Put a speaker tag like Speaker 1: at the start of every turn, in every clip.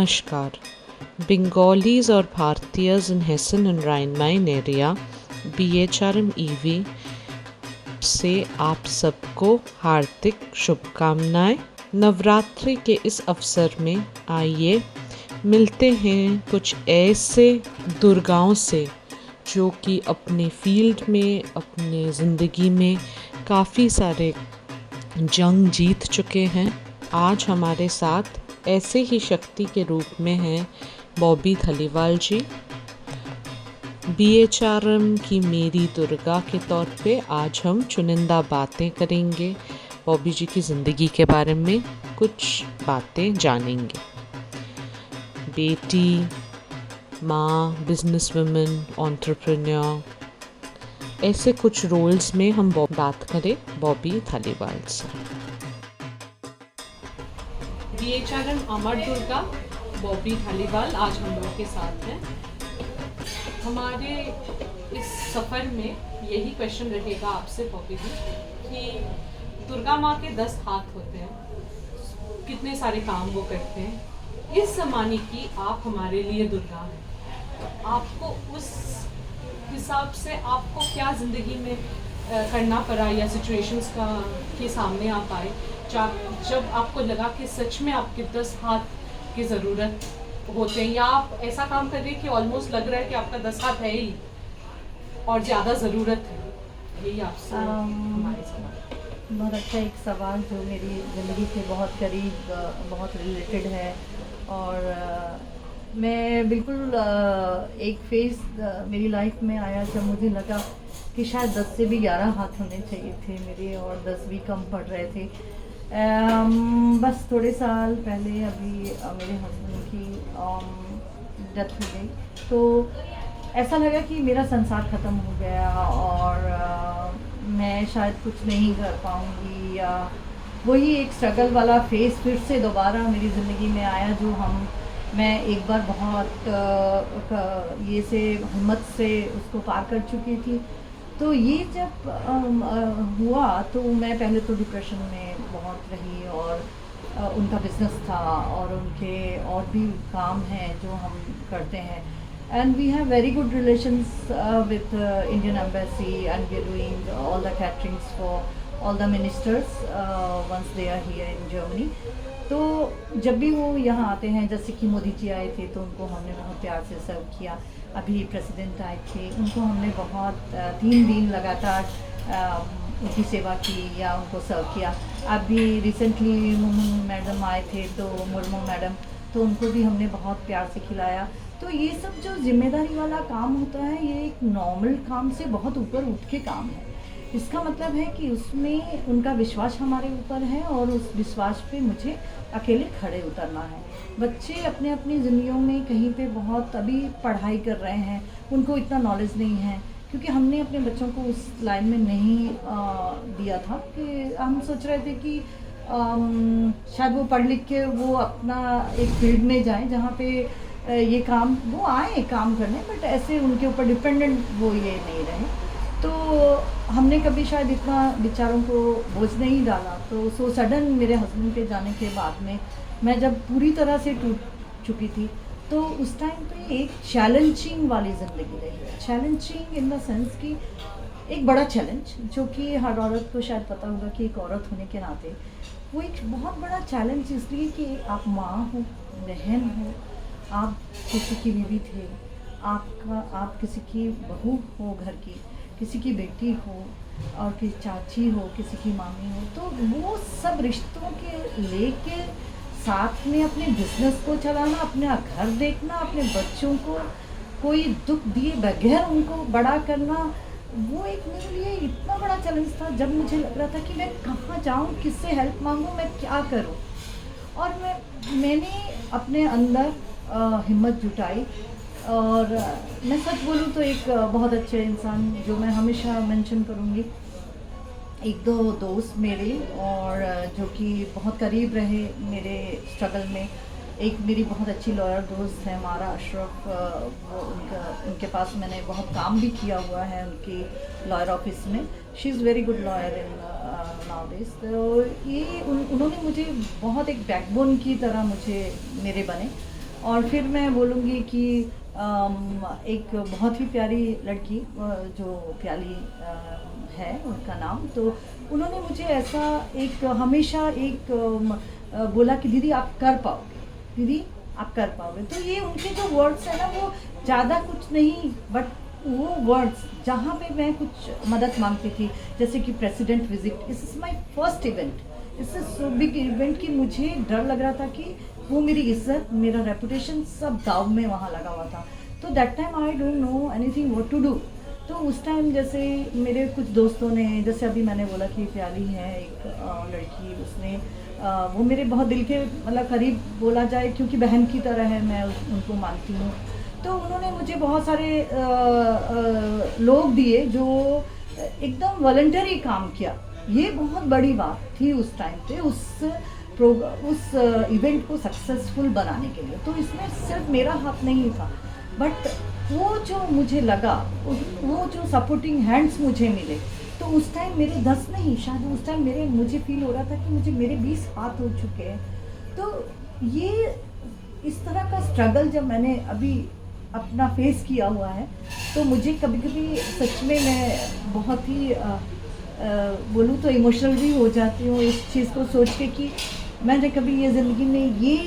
Speaker 1: Namaskar. Bengalis और Bhartiyas in Hessen and Rhine-Main area, BHRM EV से आप सबको हार्दिक शुभकामनाएं। नवरात्रि के इस अवसर में आइए मिलते हैं कुछ ऐसे दुर्गाओं से जो कि अपने फील्ड में, अपने ज़िंदगी में काफ़ी सारे जंग जीत चुके हैं। आज हमारे साथ ऐसे ही शक्ति के रूप में हैं बॉबी धलीवाल जी। BHRM की मेरी दुर्गा के तौर पे आज हम चुनिंदा बातें करेंगे, बॉबी जी की ज़िंदगी के बारे में कुछ बातें जानेंगे। बेटी, माँ, बिजनेस वुमेन, एंटरप्रेन्योर, ऐसे कुछ रोल्स में हम बात करें बॉबी धलीवाल से। BHRM अमर दुर्गा बॉबी धलीवाल आज हम लोग के साथ हैं। हमारे इस सफ़र में यही क्वेश्चन रहेगा आपसे बॉबी जी कि दुर्गा माँ के 10 हाथ होते हैं, कितने सारे काम वो करते हैं। इस ज़माने की आप हमारे लिए दुर्गा हैं। आपको उस हिसाब से आपको क्या ज़िंदगी में करना पड़ा या सिचुएशंस के सामने आप आए जब आपको लगा कि सच में आपके 10 हाथ की ज़रूरत होते हैं, या आप ऐसा काम कर रहे हैं कि ऑलमोस्ट लग रहा है कि आपका 10 हाथ है ही और ज़्यादा ज़रूरत है? यही आपसे हमारे सवाल।
Speaker 2: बहुत अच्छा एक सवाल जो मेरी ज़िंदगी से बहुत करीब, बहुत रिलेटेड है। और मैं बिल्कुल एक फेज़ मेरी लाइफ में आया जब मुझे लगा कि शायद 10 से भी 11 हाथ होने चाहिए थे मेरे, और 10 भी कम पड़ रहे थे। बस थोड़े साल पहले अभी मेरे हस्बैंड की डेथ हो गई, तो ऐसा लगा कि मेरा संसार ख़त्म हो गया और मैं शायद कुछ नहीं कर पाऊँगी, या वही एक स्ट्रगल वाला फेज़ फिर से दोबारा मेरी ज़िंदगी में आया जो मैं एक बार बहुत हिम्मत से उसको पार कर चुकी थी। तो ये जब हुआ तो मैं पहले तो डिप्रेशन में बहुत रही, और उनका बिज़नेस था और उनके और भी काम हैं जो हम करते हैं। And we have very good relations with Indian embassy, and we are doing all the caterings for all the ministers once they are here in Germany. तो जब भी वो यहाँ आते हैं, जैसे कि मोदी जी आए थे तो उनको हमने बहुत प्यार से सर्व किया। अभी प्रेसिडेंट आए थे, उनको हमने बहुत 3 दिन लगातार उनकी सेवा की या उनको सर्व किया। अभी रिसेंटली मुर्मू मैडम आए थे, तो मुर्मू मैडम, तो उनको भी हमने बहुत प्यार से खिलाया। तो ये सब जो जिम्मेदारी वाला काम होता है, ये एक नॉर्मल काम से बहुत ऊपर उठ के काम है। इसका मतलब है कि उसमें उनका विश्वास हमारे ऊपर है, और उस विश्वास पे मुझे अकेले खड़े उतरना है। बच्चे अपने अपनी ज़िंदगियों में कहीं पे बहुत अभी पढ़ाई कर रहे हैं, उनको इतना नॉलेज नहीं है, क्योंकि हमने अपने बच्चों को उस लाइन में नहीं दिया था। कि हम सोच रहे थे कि शायद वो पढ़ लिख के वो अपना एक फील्ड में जाएं जहाँ पे ये काम वो आए काम करने, बट ऐसे उनके ऊपर डिपेंडेंट वो ये नहीं रहे। तो हमने कभी शायद इतना बेचारों को बोझ नहीं डाला। तो सो सडन मेरे हस्बैंड के जाने के बाद में मैं जब पूरी तरह से टूट चुकी थी, तो उस टाइम पे एक चैलेंजिंग वाली ज़िंदगी रही। चैलेंजिंग इन द सेंस कि एक बड़ा चैलेंज, जो कि हर औरत को शायद पता होगा कि एक औरत होने के नाते वो एक बहुत बड़ा चैलेंज, इसलिए कि आप माँ हो, बहन हो, आप किसी की बीवी थे, आप किसी की बहू हो घर की, किसी की बेटी हो, और किसी चाची हो, किसी की मामी हो। तो वो सब रिश्तों के लेके साथ में अपने बिजनेस को चलाना, अपना घर देखना, अपने बच्चों को कोई दुख दिए बगैर उनको बड़ा करना, वो एक मेरे लिए इतना बड़ा चैलेंज था। जब मुझे लग रहा था कि मैं कहाँ जाऊँ, किससे हेल्प मांगूँ, मैं क्या करूँ, और मैंने अपने अंदर हिम्मत जुटाई। और मैं सच बोलूँ तो एक बहुत अच्छे इंसान जो मैं हमेशा मेंशन करूँगी, एक दो दोस्त मेरे, और जो कि बहुत करीब रहे मेरे स्ट्रगल में। एक मेरी बहुत अच्छी लॉयर दोस्त है मारा अशरफ, वो उनके पास मैंने बहुत काम भी किया हुआ है उनकी लॉयर ऑफिस में। She is very good lawyer in nowadays. तो ये उन्होंने मुझे बहुत एक बैकबोन की तरह मुझे मेरे बने। और फिर मैं बोलूँगी कि एक बहुत ही प्यारी लड़की जो प्याली है उनका नाम, तो उन्होंने मुझे ऐसा एक हमेशा एक बोला कि दीदी आप कर पाओगे, दीदी आप कर पाओगे। तो ये उनके जो वर्ड्स है ना, वो ज़्यादा कुछ नहीं, बट वो वर्ड्स जहाँ पे मैं कुछ मदद मांगती थी, जैसे कि president visit, this is my first event, it's so big event कि मुझे डर लग रहा था कि वो मेरी इज्जत, मेरा रेपुटेशन सब दाव में वहाँ लगा हुआ था। तो that time I don't know anything what to do. तो उस टाइम जैसे मेरे कुछ दोस्तों ने, जैसे अभी मैंने बोला कि प्याली है एक लड़की, उसने वो मेरे बहुत दिल के मतलब करीब बोला जाए, क्योंकि बहन की तरह है, मैं उनको मानती हूँ। तो उन्होंने मुझे बहुत सारे लोग दिए जो एकदम वॉलंटरी काम किया। ये बहुत बड़ी बात थी उस टाइम पे, उस इवेंट को सक्सेसफुल बनाने के लिए। तो इसमें सिर्फ मेरा हाथ नहीं था, बट वो जो मुझे लगा, वो जो सपोर्टिंग हैंड्स मुझे मिले, तो उस टाइम मेरे 10 नहीं, शायद उस टाइम मुझे फील हो रहा था कि मेरे 20 हाथ हो चुके हैं। तो ये इस तरह का स्ट्रगल जब मैंने अभी अपना फेस किया हुआ है, तो मुझे कभी कभी सच में मैं बहुत ही बोलूँ तो इमोशनल भी हो जाती हूँ इस चीज़ को सोच के कि मैंने कभी ये ज़िंदगी में ये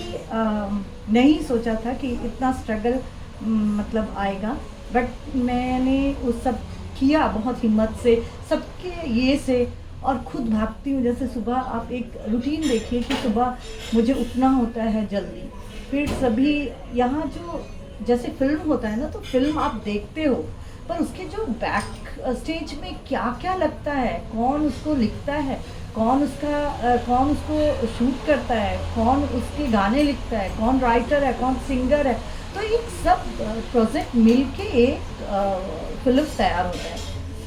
Speaker 2: नहीं सोचा था कि इतना स्ट्रगल मतलब आएगा। बट मैंने वो सब किया बहुत हिम्मत से, सबके ये से, और खुद भागती हूँ। जैसे सुबह आप एक रूटीन देखिए कि सुबह मुझे उठना होता है जल्दी, फिर सभी यहाँ जो जैसे फिल्म होता है ना, तो फिल्म आप देखते हो, पर उसके जो बैक स्टेज में क्या क्या लगता है, कौन उसको लिखता है, कौन उसको शूट करता है, कौन उसके गाने लिखता है, कौन राइटर है, कौन सिंगर है, तो ये सब प्रोजेक्ट मिलके एक फिल्म तैयार होता है।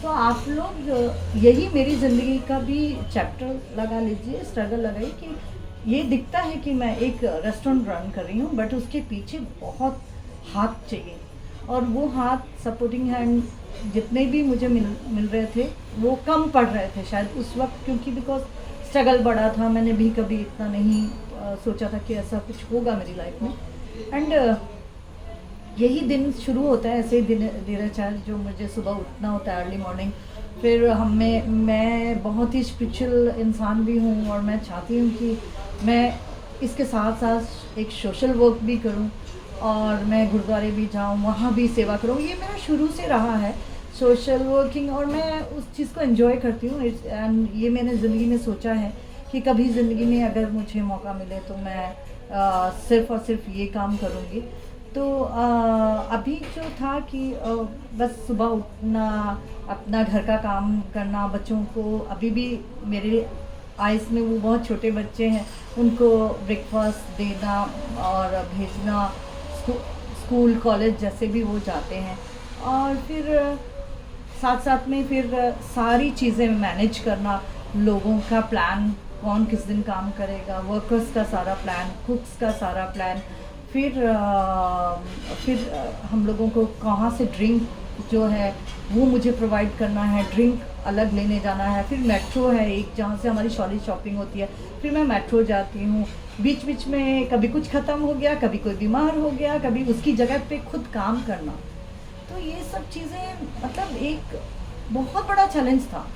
Speaker 2: तो आप लोग यही मेरी ज़िंदगी का भी चैप्टर लगा लीजिए, स्ट्रगल लगाइए कि ये दिखता है कि मैं एक रेस्टोरेंट रन कर रही हूँ, बट उसके पीछे बहुत हाथ चाहिए, और वो हाथ सपोर्टिंग हैंड जितने भी मुझे मिल रहे थे वो कम पड़ रहे थे शायद उस वक्त, क्योंकि बिकॉज स्ट्रगल बड़ा था। मैंने भी कभी इतना नहीं सोचा था कि ऐसा कुछ होगा मेरी लाइफ में। एंड यही दिन शुरू होता है, ऐसे ही दिनचर्या जो मुझे सुबह उठना होता है अर्ली मॉर्निंग। फिर मैं बहुत ही स्पिरिचुअल इंसान भी हूँ, और मैं चाहती हूँ कि मैं इसके साथ साथ एक सोशल वर्क भी करूँ, और मैं गुरुद्वारे भी जाऊँ, वहाँ भी सेवा करूँ। ये मेरा शुरू से रहा है सोशल वर्किंग, और मैं उस चीज़ को एंजॉय करती हूँ। एंड ये मैंने ज़िंदगी में सोचा है कि कभी ज़िंदगी में अगर मुझे मौका मिले तो मैं सिर्फ़ और सिर्फ ये काम करूँगी। तो अभी जो था कि बस सुबह उठना, अपना घर का काम करना, बच्चों को अभी भी मेरे आइस में वो बहुत छोटे बच्चे हैं, उनको ब्रेकफास्ट देना और भेजना स्कूल कॉलेज जैसे भी वो जाते हैं, और फिर साथ साथ में फिर सारी चीज़ें मैनेज करना, लोगों का प्लान, कौन किस दिन काम करेगा, वर्कर्स का सारा प्लान, कुक्स का सारा प्लान, फिर हम लोगों को कहाँ से ड्रिंक जो है वो मुझे प्रोवाइड करना है, ड्रिंक अलग लेने जाना है। फिर मेट्रो है एक जहाँ से हमारी शॉली शॉपिंग होती है, फिर मैं मेट्रो जाती हूँ। बीच बीच में कभी कुछ ख़त्म हो गया, कभी कोई बीमार हो गया, कभी उसकी जगह पे खुद काम करना। तो ये सब चीज़ें मतलब एक बहुत बड़ा चैलेंज था,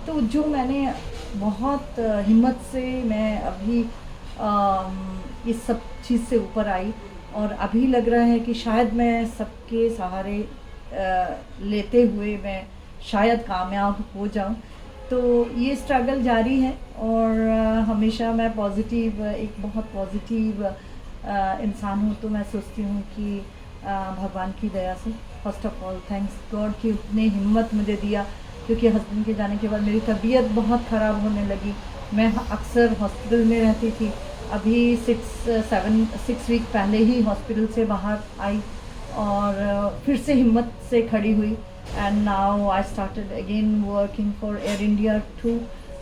Speaker 2: तो जो मैंने बहुत हिम्मत से मैं अभी इस सब चीज़ से ऊपर आई, और अभी लग रहा है कि शायद मैं सबके सहारे लेते हुए मैं शायद कामयाब हो जाऊं। तो ये स्ट्रगल जारी है, और हमेशा मैं पॉजिटिव, एक बहुत पॉजिटिव इंसान हूँ। तो मैं सोचती हूँ कि भगवान की दया से, first of all thanks God कि उतने हिम्मत मुझे दिया, क्योंकि हस्बैंड के जाने के बाद मेरी तबीयत बहुत ख़राब होने लगी। मैं अक्सर हॉस्पिटल में रहती थी, अभी 6 वीक पहले ही हॉस्पिटल से बाहर आई, और फिर से हिम्मत से खड़ी हुई, and now I started again working for Air India too.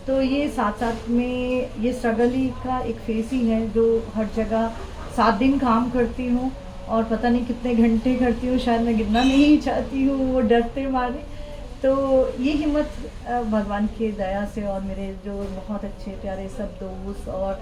Speaker 2: तो ये साथ साथ में ये स्ट्रगल ही का एक फेस ही है, जो हर जगह 7 दिन काम करती हूँ, और पता नहीं कितने घंटे करती हूँ, शायद मैं गिनना नहीं चाहती हूँ, वो डरते मारे। तो ये हिम्मत भगवान की दया से, और मेरे जो बहुत अच्छे प्यारे सब दोस्त और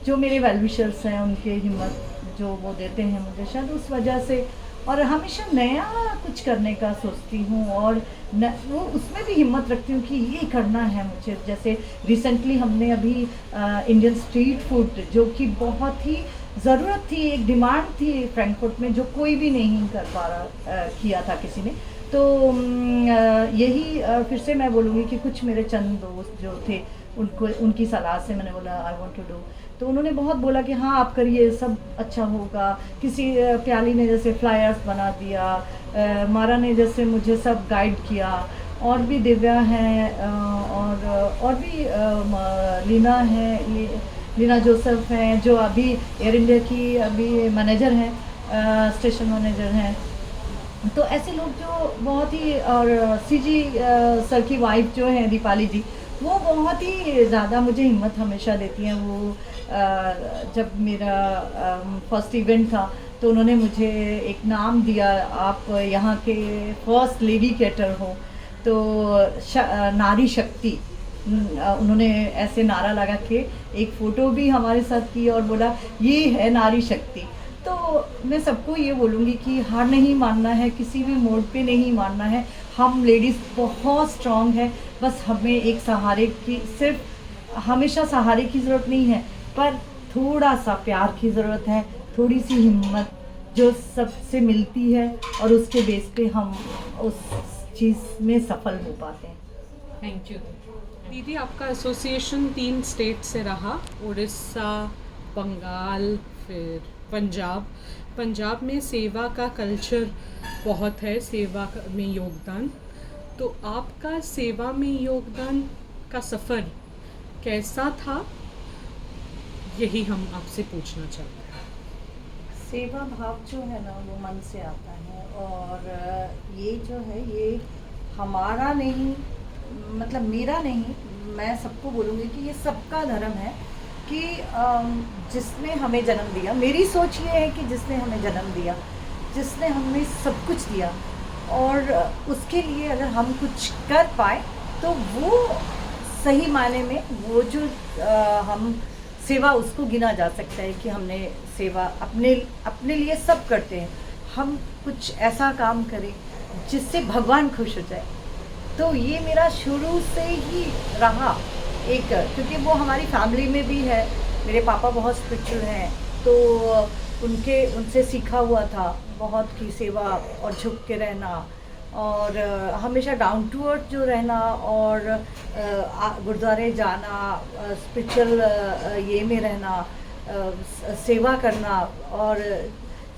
Speaker 2: जो मेरे वेल विशर्स हैं उनके हिम्मत जो वो देते हैं मुझे, शायद उस वजह से। और हमेशा नया कुछ करने का सोचती हूँ और वो उसमें भी हिम्मत रखती हूँ कि ये करना है मुझे। जैसे रिसेंटली हमने अभी इंडियन स्ट्रीट फूड, जो कि बहुत ही ज़रूरत थी, एक डिमांड थी फ्रैंकफर्ट में, जो कोई भी नहीं कर पा रहा किया था किसी ने। तो यही फिर से मैं बोलूँगी कि कुछ मेरे चंद दोस्त जो थे, उनको उनकी सलाह से मैंने बोला आई वांट टू डू। तो उन्होंने बहुत बोला कि हाँ आप करिए, सब अच्छा होगा। किसी प्याली ने जैसे फ्लायर्स बना दिया, मारा ने जैसे मुझे सब गाइड किया, और भी दिव्या हैं, और भी लीना है, लीना जोसेफ हैं जो अभी एयर इंडिया की अभी मैनेजर हैं, स्टेशन मैनेजर हैं। तो ऐसे लोग जो बहुत ही, और सीजी सर की वाइफ जो हैं दीपाली जी, वो बहुत ही ज़्यादा मुझे हिम्मत हमेशा देती हैं। वो जब मेरा फर्स्ट इवेंट था तो उन्होंने मुझे एक नाम दिया, आप यहाँ के फर्स्ट लेडी कैटर हो, तो नारी शक्ति, उन्होंने ऐसे नारा लगा के एक फ़ोटो भी हमारे साथ की और बोला ये है नारी शक्ति। तो मैं सबको ये बोलूँगी कि हार नहीं मानना है, किसी भी मोड़ पे नहीं मानना है। हम लेडीज़ बहुत स्ट्रॉन्ग है, बस हमें एक सहारे की, सिर्फ हमेशा सहारे की ज़रूरत नहीं है, पर थोड़ा सा प्यार की ज़रूरत है, थोड़ी सी हिम्मत जो सबसे मिलती है, और उसके बेस पे हम उस चीज़ में सफल हो पाते हैं।
Speaker 1: थैंक यू दीदी। आपका एसोसिएशन 3 स्टेट से रहा, उड़ीसा, बंगाल, फिर पंजाब। पंजाब में सेवा का कल्चर बहुत है, सेवा में योगदान। तो आपका सेवा में योगदान का सफ़र कैसा था, यही हम आपसे पूछना चाहते हैं।
Speaker 2: सेवा भाव जो है ना वो मन से आता है, और ये जो है ये हमारा नहीं, मतलब मेरा नहीं, मैं सबको बोलूँगी कि ये सबका धर्म है कि जिसने हमें जन्म दिया, मेरी सोच ये है कि जिसने हमें जन्म दिया, जिसने हमें सब कुछ दिया, और उसके लिए अगर हम कुछ कर पाए तो वो सही मायने में वो जो हम सेवा, उसको गिना जा सकता है कि हमने सेवा अपने लिए सब करते हैं। हम कुछ ऐसा काम करें जिससे भगवान खुश हो जाए। तो ये मेरा शुरू से ही रहा एक, क्योंकि वो हमारी फैमिली में भी है। मेरे पापा बहुत स्पिरिचुअल हैं, तो उनसे सीखा हुआ था बहुत की सेवा और झुक के रहना, और हमेशा डाउन टू अर्थ जो रहना, और गुरुद्वारे जाना, स्पिरिचुअल ये में रहना, सेवा करना। और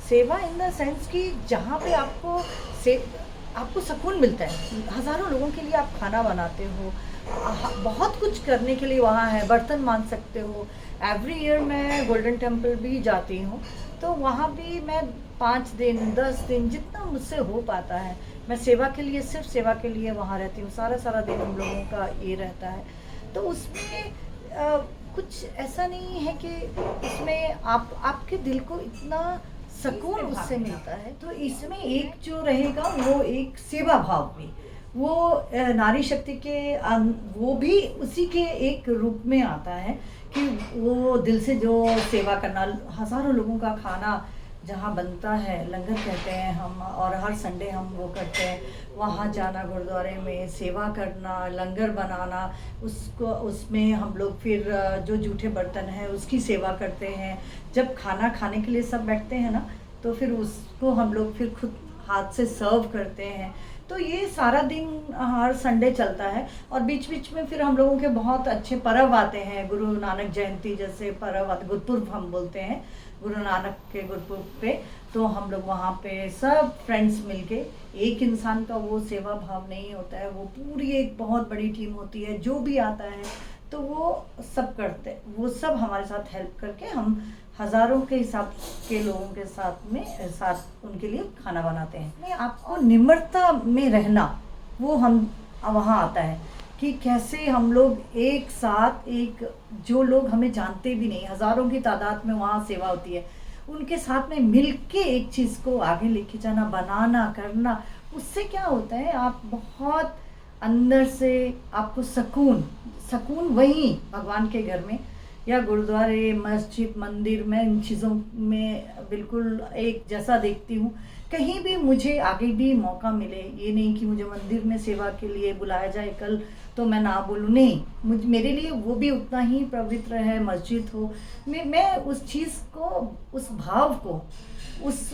Speaker 2: सेवा इन द सेंस कि जहाँ पे आपको सुकून मिलता है। हज़ारों लोगों के लिए आप खाना बनाते हो, बहुत कुछ करने के लिए वहाँ है, बर्तन मान सकते हो। एवरी ईयर मैं गोल्डन टेम्पल भी जाती हूँ, तो वहाँ भी मैं 5 दिन 10 दिन जितना मुझसे हो पाता है, मैं सेवा के लिए, सिर्फ सेवा के लिए वहाँ रहती हूँ। सारा दिन हम लोगों का ये रहता है। तो उसमें कुछ ऐसा नहीं है कि इसमें आपके दिल को इतना सुकून उससे मिलता है। तो इसमें एक जो रहेगा वो एक सेवा भाव भी, वो नारी शक्ति के वो भी उसी के एक रूप में आता है कि वो दिल से जो सेवा करना। हज़ारों लोगों का खाना जहाँ बनता है, लंगर कहते हैं हम, और हर संडे हम वो करते हैं, वहाँ जाना, गुरुद्वारे में सेवा करना, लंगर बनाना, उसमें हम लोग फिर जो जूठे बर्तन हैं उसकी सेवा करते हैं। जब खाना खाने के लिए सब बैठते हैं ना, तो फिर उसको हम लोग फिर खुद हाथ से सर्व करते हैं। तो ये सारा दिन हर संडे चलता है, और बीच बीच में फिर हम लोगों के बहुत अच्छे पर्व आते हैं। गुरु नानक जयंती जैसे पर्व आते, गुरपुर्ब हम बोलते हैं, गुरु नानक के गुरपुर्ब पे, तो हम लोग वहाँ पे सब फ्रेंड्स मिलके, एक इंसान का वो सेवा भाव नहीं होता है, वो पूरी एक बहुत बड़ी टीम होती है। जो भी आता है तो वो सब करते, वो सब हमारे साथ हेल्प करके हम हज़ारों के हिसाब के लोगों के साथ उनके लिए खाना बनाते हैं। आपको निम्रता में रहना, वो हम वहाँ आता है कि कैसे हम लोग एक साथ, एक जो लोग हमें जानते भी नहीं, हज़ारों की तादाद में वहाँ सेवा होती है, उनके साथ में मिल के एक चीज़ को आगे लेके जाना, बनाना, करना। उससे क्या होता है, आप बहुत अंदर से आपको सुकून वहीं भगवान के घर में या गुरुद्वारे, मस्जिद, मंदिर, मैं इन चीज़ों में बिल्कुल एक जैसा देखती हूँ। कहीं भी मुझे आगे भी मौका मिले, ये नहीं कि मुझे मंदिर में सेवा के लिए बुलाया जाए कल तो मैं ना बोलूँ, नहीं, मेरे लिए वो भी उतना ही पवित्र है, मस्जिद हो। मैं उस चीज़ को, उस भाव को, उस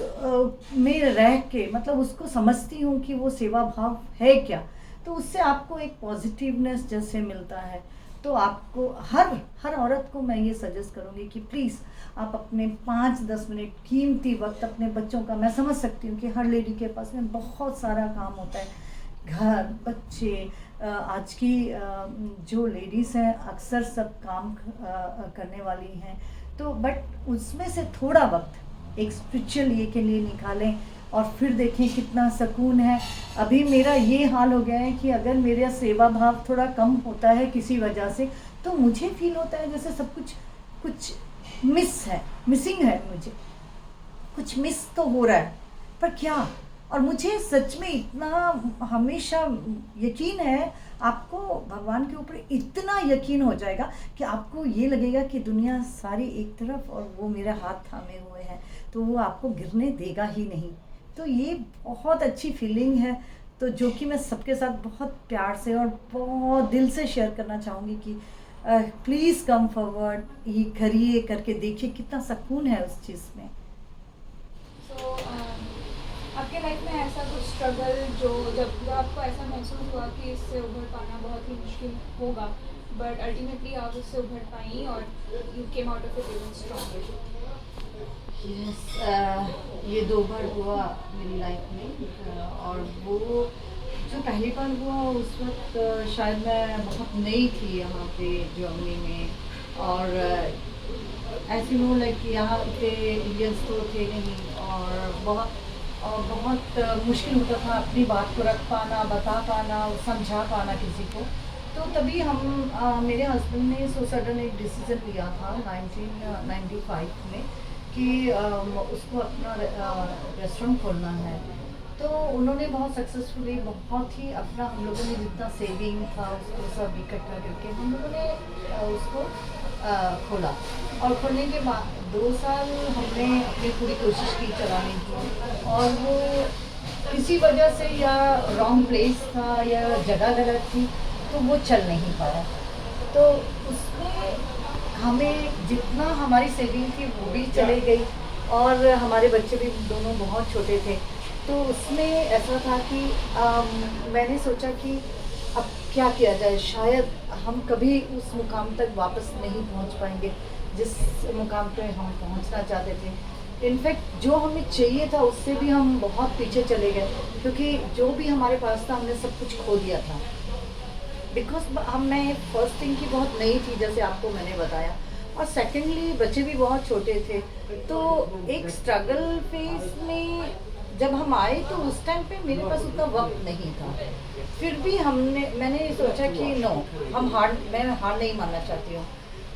Speaker 2: में रह के मतलब उसको समझती हूँ कि वो सेवा भाव है क्या। तो उससे आपको एक पॉजिटिवनेस जैसे मिलता है। तो आपको हर औरत को मैं ये सजेस्ट करूँगी कि प्लीज़ आप अपने 5-10 मिनट कीमती वक्त अपने बच्चों का, मैं समझ सकती हूँ कि हर लेडी के पास में बहुत सारा काम होता है, घर, बच्चे, आज की जो लेडीज़ हैं अक्सर सब काम करने वाली हैं, तो बट उसमें से थोड़ा वक्त एक स्पिरिचुअल ये के लिए निकालें और फिर देखें कितना सुकून है। अभी मेरा ये हाल हो गया है कि अगर मेरा सेवा भाव थोड़ा कम होता है किसी वजह से, तो मुझे फील होता है जैसे सब कुछ मिसिंग है, मुझे कुछ मिस तो हो रहा है, पर क्या। और मुझे सच में इतना हमेशा यकीन है, आपको भगवान के ऊपर इतना यकीन हो जाएगा कि आपको ये लगेगा कि दुनिया सारी एक तरफ और वो मेरे हाथ थामे हुए हैं, तो वो आपको गिरने देगा ही नहीं। तो ये बहुत अच्छी फीलिंग है, तो जो कि मैं सबके साथ बहुत प्यार से और बहुत दिल से शेयर करना चाहूँगी कि प्लीज़ कम फॉरवर्ड, ये करिए, करके देखिए कितना सुकून है उस चीज़ में।
Speaker 3: तो आपके लाइफ में ऐसा कुछ स्ट्रगल जो जब आपको ऐसा महसूस हुआ कि इससे उभर पाना बहुत ही मुश्किल होगा, बट अल्टीमेटली आप उससे उभर पाई और you came out of it even stronger?
Speaker 2: ये 2 बार हुआ मेरी लाइफ में, और वो जो पहली बार हुआ उस वक्त शायद मैं बहुत नई थी यहाँ पे जर्मनी में, और ऐसी नो लाइक यहाँ पे इंडियंस तो थे नहीं, और बहुत मुश्किल होता था अपनी बात को रख पाना, बता पाना, समझा पाना किसी को। तो तभी हम मेरे हस्बैंड ने सो सडन एक डिसीज़न लिया था 1995 में कि उसको अपना रेस्टोरेंट खोलना है। तो उन्होंने बहुत सक्सेसफुली, बहुत ही अपना, हम लोगों ने जितना सेविंग था उसको सब इकट्ठा करके हम लोगों ने उसको खोला। और खोलने के बाद 2 साल हमने अपनी पूरी कोशिश की चलाने की, और वो किसी वजह से, या रॉन्ग प्लेस था या जगह गलत थी, तो वो चल नहीं पाया। तो उसमें हमें जितना हमारी सेविंग थी वो भी चले गई, और हमारे बच्चे भी दोनों बहुत छोटे थे। तो उसमें ऐसा था कि मैंने सोचा कि अब क्या किया जाए, शायद हम कभी उस मुकाम तक वापस नहीं पहुंच पाएंगे जिस मुकाम पे हम पहुंचना चाहते थे। इनफैक्ट जो हमें चाहिए था उससे भी हम बहुत पीछे चले गए, क्योंकि जो भी हमारे पास था हमने सब कुछ खो दिया था। बिकॉज मैं फर्स्ट थिंग की बहुत नई थी, जैसे आपको मैंने बताया, और सेकेंडली बच्चे भी बहुत छोटे थे। तो एक स्ट्रगल फेज में जब हम आए तो उस टाइम पे मेरे पास उतना वक्त नहीं था। फिर भी मैंने सोचा कि नो, मैं हार नहीं मानना चाहती हूँ।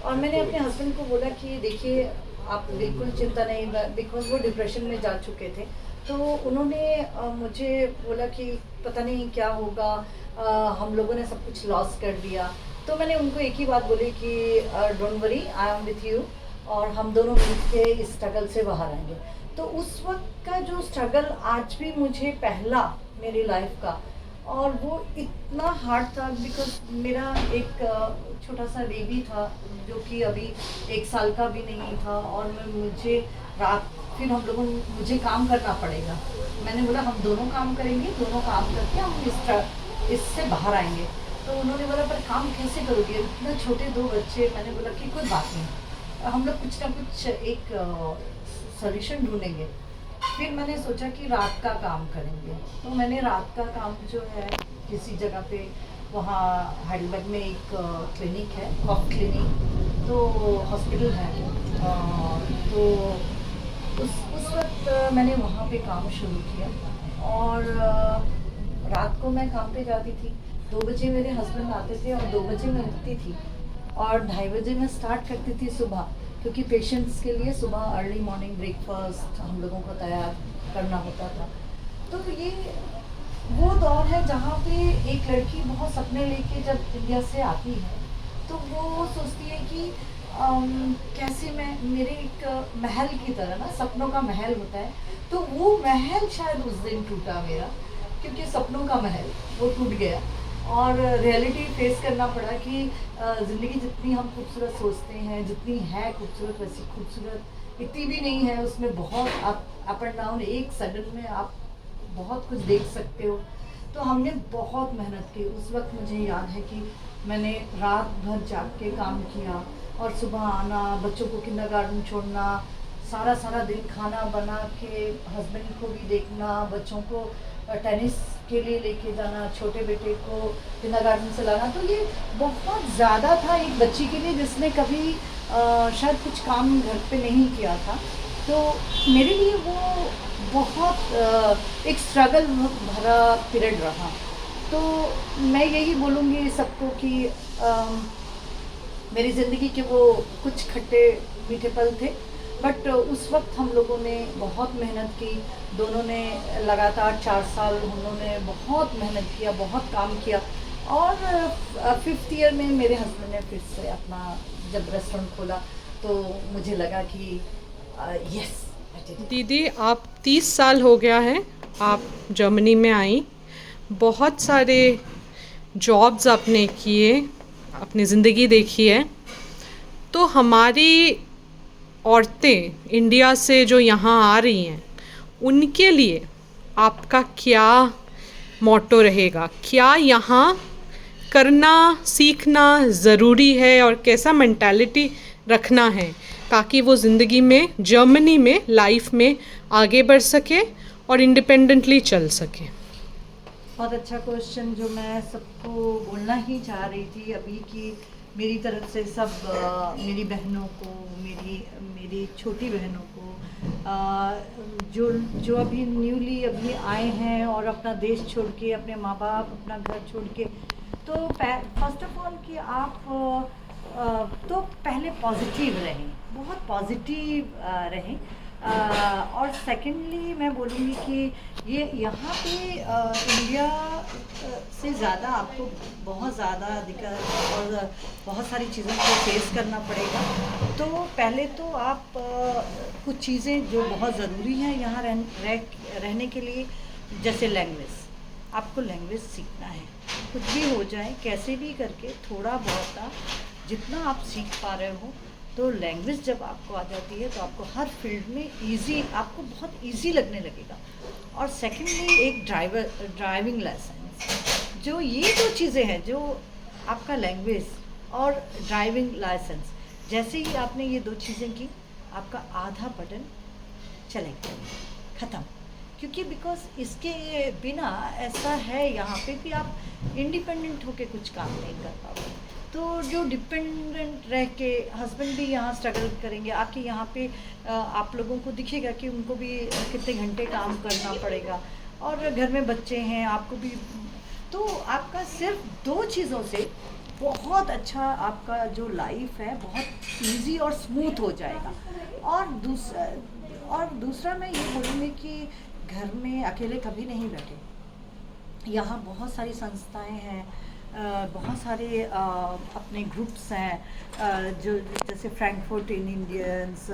Speaker 2: और मैंने अपने हस्बैंड को बोला कि देखिए आप बिल्कुल चिंता नहीं, बिकॉज वो डिप्रेशन में जा चुके थे। तो उन्होंने मुझे बोला कि पता नहीं क्या होगा, हम लोगों ने सब कुछ लॉस कर दिया। तो मैंने उनको एक ही बात बोली कि don't worry, I am with you, और हम दोनों मिलके इस स्ट्रगल से बाहर आएंगे। तो उस वक्त का जो स्ट्रगल आज भी मुझे पहला मेरी लाइफ का, और वो इतना हार्ड था, बिकॉज मेरा एक छोटा सा बेबी था जो कि अभी 1 साल का भी नहीं था, और मुझे रात, फिर हम लोगों, मुझे काम करना पड़ेगा। मैंने बोला हम दोनों काम करेंगे, दोनों काम करके हम इससे बाहर आएंगे। तो उन्होंने बोला पर काम कैसे करोगे, इतना छोटे 2 बच्चे। मैंने बोला कि कोई बात नहीं, हम लोग कुछ ना कुछ एक सॉल्यूशन ढूंढेंगे। फिर मैंने सोचा कि रात का काम करेंगे। तो मैंने रात का काम जो है किसी जगह पे, वहाँ हाइडेलबर्ग में एक क्लिनिक है, कॉफ क्लिनिक, तो हॉस्पिटल है, तो उस वक्त मैंने वहाँ पे काम शुरू किया। और रात को मैं काम पे जाती थी, 2 बजे मेरे हस्बैंड आते थे और 2 बजे मैं उठती थी, और 2:30 बजे मैं स्टार्ट करती थी सुबह, क्योंकि पेशेंट्स के लिए सुबह अर्ली मॉर्निंग ब्रेकफास्ट हम लोगों को तैयार करना होता था। तो ये वो दौर है जहाँ पे एक लड़की बहुत सपने लेके जब इंडिया से आती है, तो वो सोचती है कि कैसे मैं मेरे एक महल की तरह ना, सपनों का महल होता है, तो वो महल शायद उस दिन टूटा मेरा, क्योंकि सपनों का महल वो टूट गया और रियलिटी फेस करना पड़ा कि ज़िंदगी जितनी हम खूबसूरत सोचते हैं, जितनी है खूबसूरत, वैसी खूबसूरत इतनी भी नहीं है। उसमें बहुत अप एंड डाउन, एक सडन में आप बहुत कुछ देख सकते हो। तो हमने बहुत मेहनत की। उस वक्त मुझे याद है कि मैंने रात भर जाग के काम किया और सुबह आना, बच्चों को किंडरगार्टन छोड़ना, सारा सारा दिन खाना बना के हस्बैंड को भी देखना, बच्चों को टेनिस के लिए लेके जाना, छोटे बेटे को किंडरगार्टन से लाना। तो ये बहुत ज़्यादा था एक बच्ची के लिए जिसने कभी शायद कुछ काम घर पे नहीं किया था। तो मेरे लिए वो बहुत एक स्ट्रगल भरा पीरियड रहा। तो मैं यही बोलूँगी सबको कि मेरी ज़िंदगी के वो कुछ खट्टे मीठे पल थे, बट उस वक्त हम लोगों ने बहुत मेहनत की। दोनों ने लगातार 4 साल हम लोगों ने बहुत मेहनत किया, बहुत काम किया। और 5th ईयर में मेरे हस्बैंड ने फिर से अपना जब रेस्टोरेंट खोला, तो मुझे लगा कि यस।
Speaker 1: दीदी, आप 30 साल हो गया है आप जर्मनी में आई, बहुत सारे जॉब्स आपने किए, अपनी ज़िंदगी देखी है। तो हमारी औरतें इंडिया से जो यहाँ आ रही हैं, उनके लिए आपका क्या मोटो रहेगा? क्या यहाँ करना सीखना ज़रूरी है और कैसा मेंटालिटी रखना है ताकि वो ज़िंदगी में, जर्मनी में, लाइफ में आगे बढ़ सके और इंडिपेंडेंटली चल सके?
Speaker 2: बहुत अच्छा क्वेश्चन जो मैं सबको बोलना ही चाह रही थी अभी कि मेरी तरफ से सब मेरी बहनों को, मेरी छोटी बहनों को, जो अभी न्यूली अभी आए हैं और अपना देश छोड़ के, अपने माँ बाप, अपना घर छोड़ के, तो फर्स्ट ऑफ ऑल कि आप तो पहले पॉजिटिव रहें, बहुत पॉजिटिव रहें। और सेकेंडली मैं बोलूँगी कि ये यहाँ पे इंडिया से ज़्यादा आपको बहुत ज़्यादा दिक्कत और बहुत सारी चीज़ों को फेस करना पड़ेगा। तो पहले तो आप कुछ चीज़ें जो बहुत ज़रूरी हैं यहाँ रहने के लिए, जैसे लैंग्वेज, आपको लैंग्वेज सीखना है। कुछ भी हो जाए, कैसे भी करके थोड़ा बहुत जितना आप सीख पा रहे हो, तो लैंग्वेज जब आपको आ जाती है तो आपको हर फील्ड में आपको बहुत इजी लगने लगेगा। और सेकेंडली एक ड्राइविंग लाइसेंस, जो ये दो चीज़ें हैं, जो आपका लैंग्वेज और ड्राइविंग लाइसेंस, जैसे ही आपने ये दो चीज़ें की, आपका आधा बटन चलेगा, ख़त्म। क्योंकि बिकॉज इसके बिना ऐसा है यहाँ पे कि आप इंडिपेंडेंट होके कुछ काम नहीं कर पाओगे। तो जो डिपेंडेंट रह के, हस्बैंड भी यहाँ स्ट्रगल करेंगे आके, यहाँ पे आप लोगों को दिखेगा कि उनको भी कितने घंटे काम करना पड़ेगा, और घर में बच्चे हैं, आपको भी। तो आपका सिर्फ दो चीज़ों से बहुत अच्छा आपका जो लाइफ है बहुत इजी और स्मूथ हो जाएगा। और दूसरा मैं ये बोलूँगी कि घर में अकेले कभी नहीं बैठे। यहाँ बहुत सारी संस्थाएं हैं, बहुत सारे अपने ग्रुप्स हैं, जो जैसे फ्रैंकफर्ट इन इंडियंस,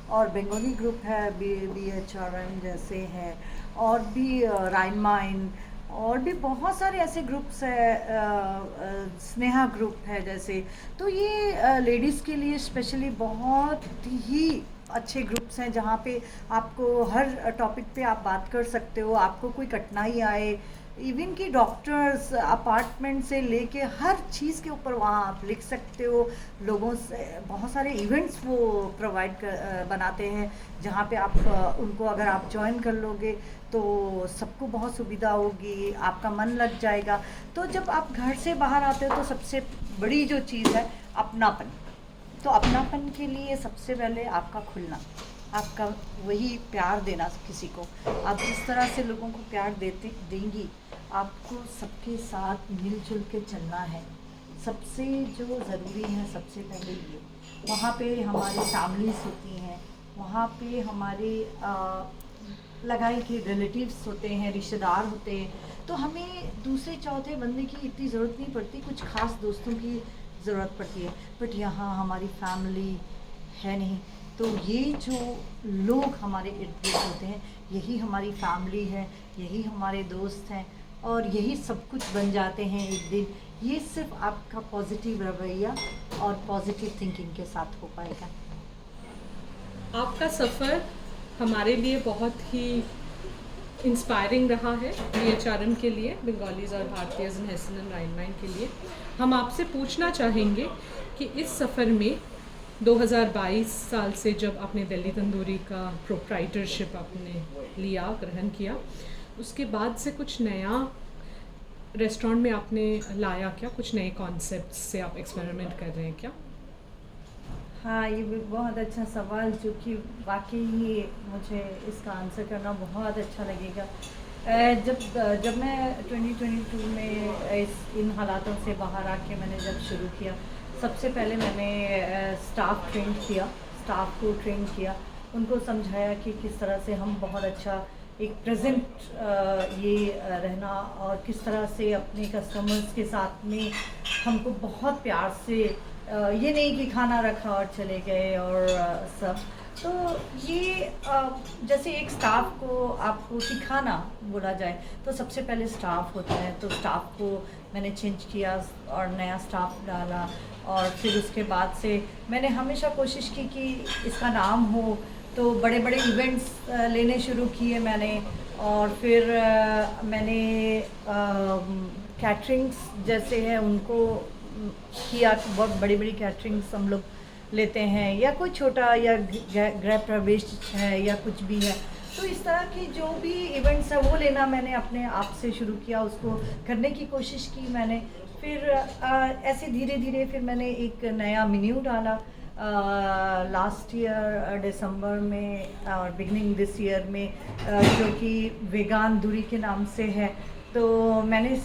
Speaker 2: और बंगाली ग्रुप है, BHRM जैसे हैं, और भी राइन माइन, और भी बहुत सारे ऐसे ग्रुप्स हैं, स्नेहा ग्रुप है जैसे। तो ये लेडीज़ के लिए स्पेशली बहुत ही अच्छे ग्रुप्स हैं, जहाँ पे आपको हर टॉपिक पे आप बात कर सकते हो, आपको कोई कठिनाई आए, इवन कि डॉक्टर्स अपार्टमेंट से लेके हर चीज़ के ऊपर वहाँ आप लिख सकते हो। लोगों से बहुत सारे इवेंट्स वो बनाते हैं, जहाँ पे आप उनको अगर आप ज्वाइन कर लोगे तो सबको बहुत सुविधा होगी, आपका मन लग जाएगा। तो जब आप घर से बाहर आते हो तो सबसे बड़ी जो चीज़ है अपनापन। तो अपनापन के लिए सबसे पहले आपका खुलना, आपका वही प्यार देना किसी को। आप जिस तरह से लोगों को प्यार देंगी, आपको सबके साथ मिलजुल के चलना है। सबसे जो ज़रूरी है सबसे पहले ये, वहाँ पे हमारी फैमिलीज होती हैं, वहाँ पे हमारे लगाई के रिलेटिव्स होते हैं, रिश्तेदार होते हैं। तो हमें दूसरे चौथे बंदे की इतनी ज़रूरत नहीं पड़ती, कुछ ख़ास दोस्तों की ज़रूरत पड़ती है, बट यहाँ हमारी फैमिली है नहीं। तो ये जो लोग हमारे इर्द गिर्द होते हैं, यही हमारी फैमिली है, यही हमारे दोस्त हैं, और यही सब कुछ बन जाते हैं एक दिन। ये सिर्फ आपका पॉजिटिव रवैया और पॉजिटिव थिंकिंग के साथ हो पाएगा।
Speaker 1: आपका सफ़र हमारे लिए बहुत ही इंस्पायरिंग रहा है, BHRM के लिए, बंगालीज़ और भारतीयज़ इन हेसन एंड राइन-माइन के लिए। हम आपसे पूछना चाहेंगे कि इस सफ़र में 2022 साल से जब आपने दिल्ली तंदूरी का प्रोप्राइटरशिप आपने लिया, ग्रहण किया, उसके बाद से कुछ नया रेस्टोरेंट में आपने लाया क्या? कुछ नए कॉन्सेप्ट से आप एक्सपेरिमेंट कर रहे हैं क्या?
Speaker 2: हाँ, ये भी बहुत अच्छा सवाल, जो कि वाकई ही मुझे इसका आंसर करना बहुत अच्छा लगेगा। जब मैं 2022 में इन हालातों से बाहर आके मैंने जब शुरू किया, सबसे पहले मैंने स्टाफ को ट्रेन किया, उनको समझाया कि किस तरह से हम बहुत अच्छा एक प्रेजेंट रहना, और किस तरह से अपने कस्टमर्स के साथ में हमको बहुत प्यार से, ये नहीं कि खाना रखा और चले गए और सब। तो ये जैसे एक स्टाफ को आपको सिखाना बोला जाए, तो सबसे पहले स्टाफ होता है, तो स्टाफ को मैंने चेंज किया और नया स्टाफ डाला, और फिर उसके बाद से मैंने हमेशा कोशिश की कि इसका नाम हो, तो बड़े बड़े इवेंट्स लेने शुरू किए मैंने, और फिर मैंने कैटरिंग्स जैसे हैं उनको किया, बहुत बड़ी बड़ी कैटरिंग्स हम लोग लेते हैं, या कोई छोटा या गृह प्रवेश है या कुछ भी है, तो इस तरह की जो भी इवेंट्स है वो लेना मैंने अपने आप से शुरू किया, उसको करने की कोशिश की मैंने। फिर ऐसे धीरे धीरे फिर मैंने एक नया मेन्यू डाला लास्ट ईयर दिसंबर में और बिगनिंग दिस ईयर में, जो कि वेगान दूरी के नाम से है। तो मैंने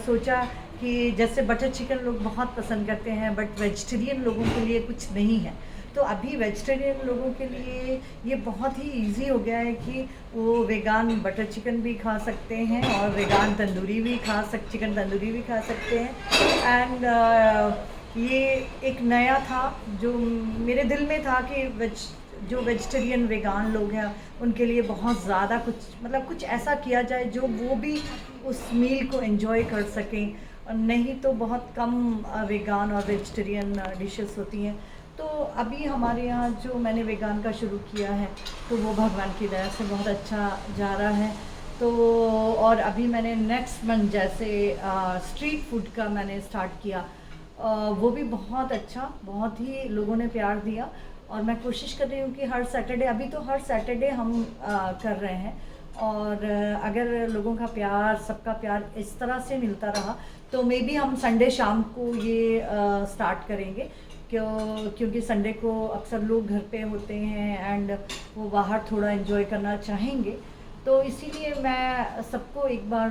Speaker 2: सोचा कि जैसे बटर चिकन लोग बहुत पसंद करते हैं, बट वेजिटेरियन लोगों के लिए कुछ नहीं है, तो अभी वेजिटेरियन लोगों के लिए ये बहुत ही इजी हो गया है कि वो वेगान बटर चिकन भी खा सकते हैं और वेगान तंदूरी भी चिकन तंदूरी भी खा सकते हैं। एंड ये एक नया था जो मेरे दिल में था कि जो वेजिटेरियन वेगान लोग हैं उनके लिए बहुत ज़्यादा कुछ ऐसा किया जाए जो वो भी उस मील को एंजॉय कर सकें, और नहीं तो बहुत कम वेगान और वेजिटेरियन डिशेस होती हैं। तो अभी हमारे यहाँ जो मैंने वेगान का शुरू किया है, तो वो भगवान की दया से बहुत अच्छा जा रहा है। तो और अभी मैंने नेक्स्ट मंथ जैसे स्ट्रीट फूड का मैंने स्टार्ट किया, वो भी बहुत अच्छा, बहुत ही लोगों ने प्यार दिया, और मैं कोशिश कर रही हूँ कि हर सैटरडे, अभी तो हर सैटरडे हम कर रहे हैं, और अगर लोगों का प्यार, सबका प्यार इस तरह से मिलता रहा, तो मे बी हम संडे शाम को ये स्टार्ट करेंगे, क्योंकि संडे को अक्सर लोग घर पे होते हैं एंड वो बाहर थोड़ा एंजॉय करना चाहेंगे। तो इसीलिए मैं सबको एक बार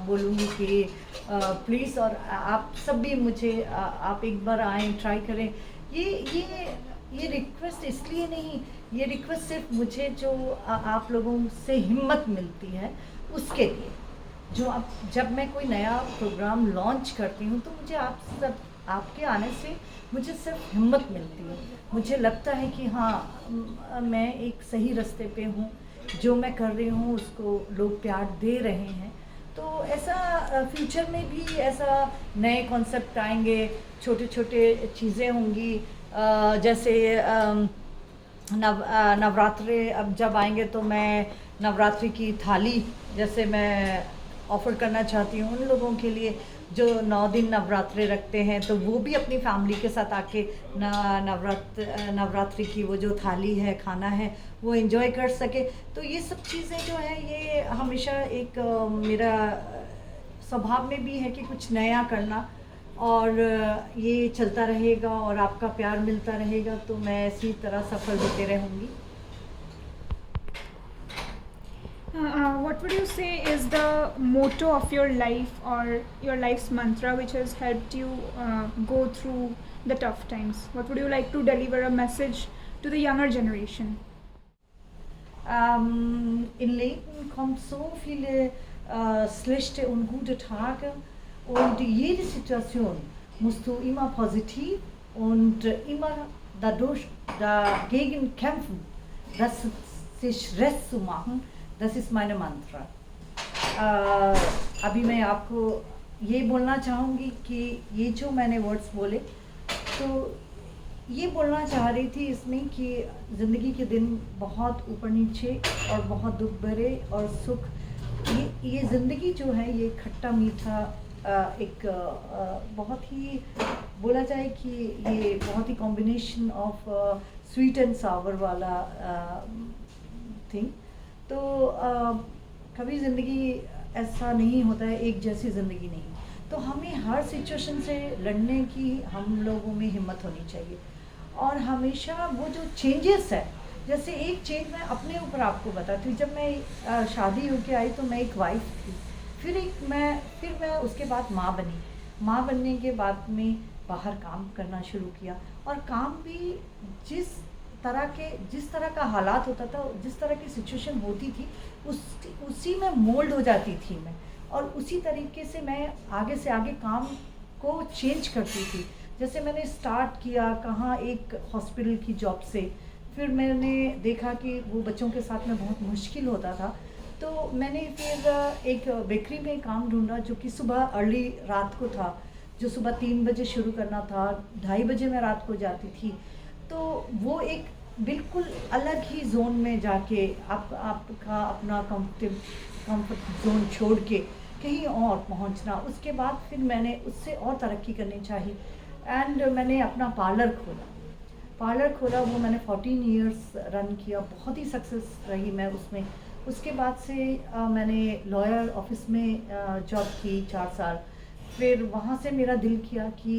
Speaker 2: बोलूँगी कि प्लीज़, और आप सब भी मुझे आप एक बार आएँ, ट्राई करें। ये रिक्वेस्ट इसलिए नहीं, ये रिक्वेस्ट सिर्फ मुझे जो आप लोगों से हिम्मत मिलती है उसके लिए, जो जब मैं कोई नया प्रोग्राम लॉन्च करती हूँ, तो मुझे आपके आने से मुझे सिर्फ हिम्मत मिलती है। मुझे लगता है कि हाँ, मैं एक सही रास्ते पे हूँ, जो मैं कर रही हूँ उसको लोग प्यार दे रहे हैं। तो ऐसा फ्यूचर में भी ऐसा नए कॉन्सेप्ट आएंगे, छोटे छोटे चीज़ें होंगी, जैसे नवरात्रे अब जब आएंगे, तो मैं नवरात्रि की थाली जैसे मैं ऑफ़र करना चाहती हूँ उन लोगों के लिए जो 9 दिन नवरात्रे रखते हैं, तो वो भी अपनी फैमिली के साथ आके नवरात्रि की वो जो थाली है, खाना है, वो एंजॉय कर सके। तो ये सब चीज़ें जो है, ये हमेशा एक मेरा स्वभाव में भी है कि कुछ नया करना, और ये चलता रहेगा और आपका प्यार मिलता रहेगा, तो मैं इसी तरह सफल होते रहूँगी।
Speaker 3: What would you say is the motto of your life or your life's mantra which has helped you go through the tough times? What would you like to deliver a message to the younger generation?
Speaker 2: Im Leben kommt so viele schlechte und gute Tage, und jede Situation musst du immer positiv und immer dagegen kämpfen, das sich Rest zu machen. Das ist meine Mantra. अभी मैं आपको ये बोलना चाहूँगी कि ये जो मैंने वर्ड्स बोले, तो ये बोलना चाह रही थी इसमें कि ज़िंदगी के दिन बहुत ऊपर नीचे और बहुत दुख भरे और सुख, ये ज़िंदगी जो है ये खट्टा मीठा एक बहुत ही बोला जाए कि ये बहुत ही combination of sweet and sour वाला थिंग। तो कभी ज़िंदगी ऐसा नहीं होता है, एक जैसी ज़िंदगी नहीं, तो हमें हर सिचुएशन से लड़ने की हम लोगों में हिम्मत होनी चाहिए। और हमेशा वो जो चेंजेस है, जैसे एक चेंज मैं अपने ऊपर आपको बताती हूँ। जब मैं शादी होके आई तो मैं एक वाइफ थी, फिर मैं उसके बाद माँ बनी। माँ बनने के बाद में बाहर काम करना शुरू किया, और काम भी जिस तरह का हालात होता था, जिस तरह की सिचुएशन होती थी, उसी में मोल्ड हो जाती थी मैं, और उसी तरीके से मैं आगे से आगे काम को चेंज करती थी। जैसे मैंने स्टार्ट किया कहाँ, एक हॉस्पिटल की जॉब से, फिर मैंने देखा कि वो बच्चों के साथ में बहुत मुश्किल होता था, तो मैंने फिर एक बेकरी में काम ढूंढा जो कि सुबह अर्ली रात को था, जो सुबह 3 बजे शुरू करना था, 2:30 बजे मैं रात को जाती थी। तो वो एक बिल्कुल अलग ही जोन में जाके आपका अपना कंफर्ट जोन छोड़ के कहीं और पहुंचना। उसके बाद फिर मैंने उससे और तरक्की करनी चाहिए, एंड मैंने अपना पार्लर खोला। वो मैंने 14 इयर्स रन किया, बहुत ही सक्सेस रही मैं उसमें। उसके बाद से मैंने लॉयर ऑफिस में जॉब की 4 साल। फिर वहाँ से मेरा दिल किया कि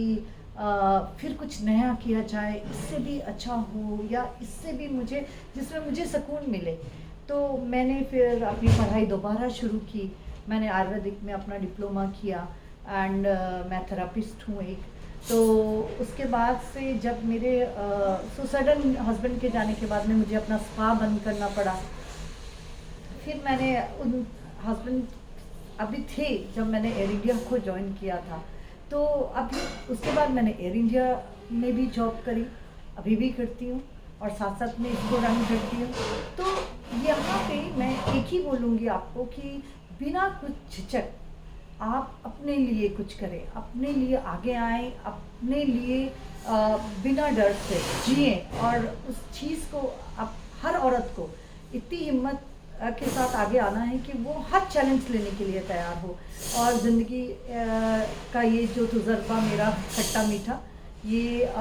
Speaker 2: फिर कुछ नया किया जाए, इससे भी अच्छा हो, या इससे भी जिसमें मुझे सुकून मिले। तो मैंने फिर अपनी पढ़ाई दोबारा शुरू की। मैंने आयुर्वेदिक में अपना डिप्लोमा किया, एंड मैं थेरापिस्ट हूँ एक। तो उसके बाद से जब मेरे सडन हस्बैंड के जाने के बाद में मुझे अपना स्पा बंद करना पड़ा। फिर मैंने उन हस्बैंड अभी थे जब मैंने एयर इंडिया को ज्वाइन किया था, तो अभी उसके बाद मैंने एयर इंडिया में भी जॉब करी, अभी भी करती हूँ, और साथ साथ में इसको रन करती हूँ। तो यहाँ पे मैं एक ही बोलूँगी आपको कि बिना कुछ झिझक आप अपने लिए कुछ करें, अपने लिए आगे आएँ, अपने लिए बिना डर से जिए, और उस चीज़ को आप हर औरत को इतनी हिम्मत के साथ आगे आना है कि वो हर चैलेंज लेने के लिए तैयार हो। और ज़िंदगी का ये जो तजुर्बा मेरा खट्टा मीठा, ये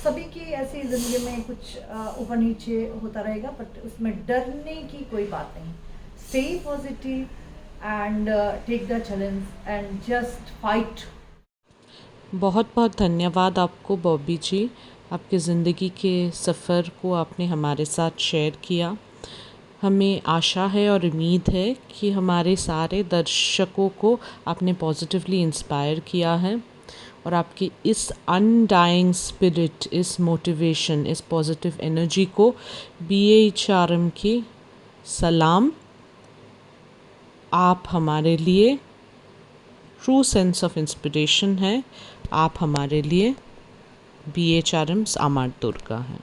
Speaker 2: सभी की ऐसी ज़िंदगी में कुछ ऊपर नीचे होता रहेगा, बट उसमें डरने की कोई बात नहीं। Stay positive and take the challenge and just fight.
Speaker 1: बहुत बहुत धन्यवाद आपको बॉबी जी, आपके ज़िंदगी के सफ़र को आपने हमारे साथ शेयर किया। हमें आशा है और उम्मीद है कि हमारे सारे दर्शकों को आपने पॉजिटिवली इंस्पायर किया है, और आपकी इस अनडाइंग स्पिरिट, इस मोटिवेशन, इस पॉजिटिव एनर्जी को BHRM की सलाम। आप हमारे लिए ट्रू सेंस ऑफ इंस्पिरेशन है, आप हमारे लिए BHRM आमार दुर्गा हैं।